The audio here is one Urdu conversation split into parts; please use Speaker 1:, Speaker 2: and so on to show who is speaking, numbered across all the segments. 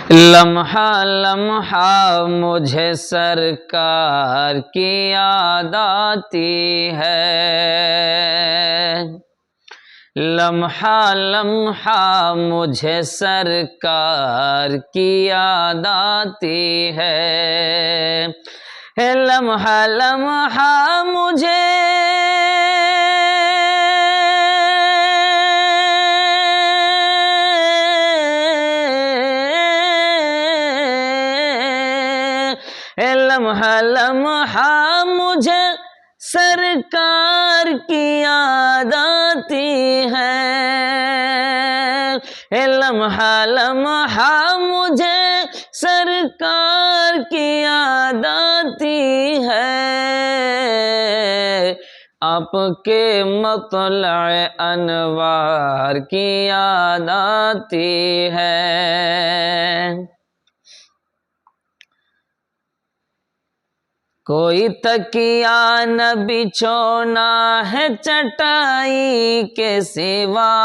Speaker 1: لمحہ لمحہ مجھے سرکار کی یاد آتی ہے، لمحہ لمحہ مجھے سرکار کی یاد آتی ہے، لمحہ لمحہ مجھے لمحہ لمحہ مجھے سرکار کی یاد آتی ہے، لمحہ لمحہ مجھے سرکار کی یاد آتی ہے، آپ کے مطلع انوار کی یاد آتی ہے۔ کوئی تکیہ نہ بچھونا ہے چٹائی کے سوا،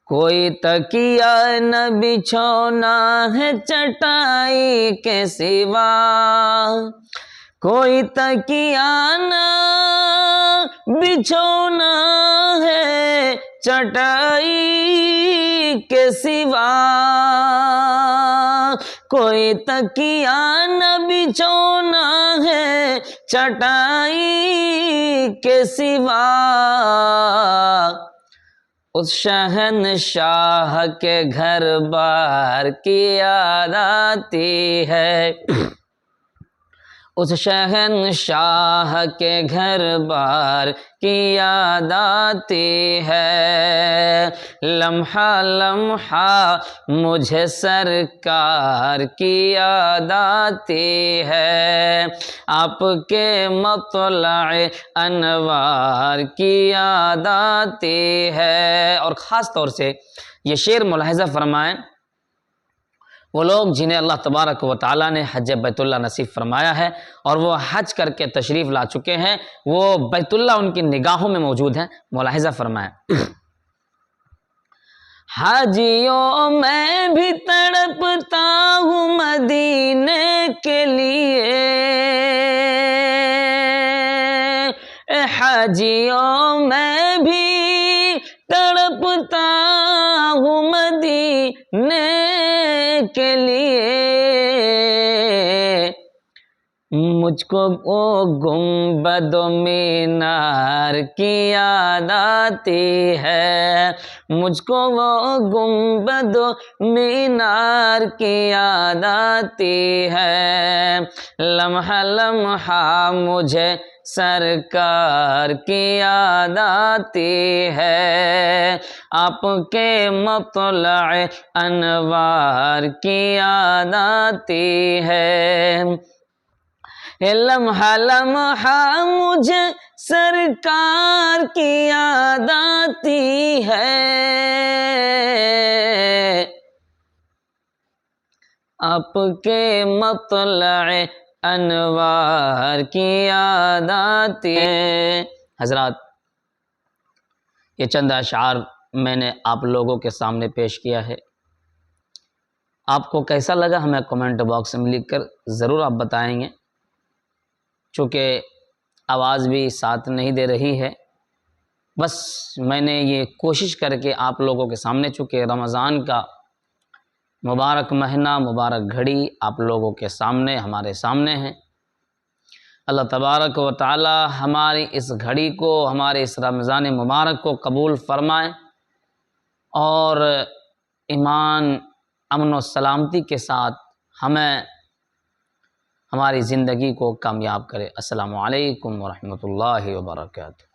Speaker 1: کوئی تکیہ نہ بچھونا ہے چٹائی کے سوا، کوئی تکیہ نہ بچھونا ہے چٹائی کے سوا، کوئی تکیہ نہ بچھونا ہے چٹائی کے سوا، اس شہنشاہ کے گھر بار کی یاد آتی ہے، اس شہنشاہ کے گھر بار کی یاد آتی ہے، لمحہ لمحہ مجھے سرکار کی یاد آتی ہے، آپ کے مطلع انوار کی یاد آتی ہے۔ اور خاص طور سے یہ شعر ملاحظہ فرمائیں، وہ لوگ جنہیں اللہ تبارک و تعالیٰ نے حج بیت اللہ نصیب فرمایا ہے اور وہ حج کر کے تشریف لا چکے ہیں، وہ بیت اللہ ان کی نگاہوں میں موجود ہیں، ملاحظہ فرمائیں۔ حاجیوں میں بھی تڑپتا ہوں مدینے کے لیے، حاجیوں میں بھی تڑپتا ہوں مدینے کے لیے، مجھ کو وہ گنبد و مینار کی یاد آتی ہے، مجھ کو وہ گنبد و مینار کی یاد آتی ہے، لمحہ لمحہ مجھے سرکار کی یاد آتی ہے، آپ کے مطلع انوار کی یاد آتی ہے، لمحہ لمحہ مجھے سرکار کی یاد آتی ہے، آپ کے مطلع انوار کی یاد آتی ہے۔ حضرات، یہ چند اشعار میں نے آپ لوگوں کے سامنے پیش کیا ہے، آپ کو کیسا لگا ہمیں کمنٹ باکس میں لکھ کر ضرور آپ بتائیں گے، چونکہ آواز بھی ساتھ نہیں دے رہی ہے، بس میں نے یہ کوشش کر کے آپ لوگوں کے سامنے، چونکہ رمضان کا مبارک مہینہ، مبارک گھڑی آپ لوگوں کے سامنے، ہمارے سامنے ہے، اللہ تبارک و تعالی ہماری اس گھڑی کو، ہمارے اس رمضان مبارک کو قبول فرمائے اور ایمان، امن و سلامتی کے ساتھ ہمیں ہماری زندگی کو کامیاب کرے۔ السلام علیکم ورحمۃ اللہ وبرکاتہ۔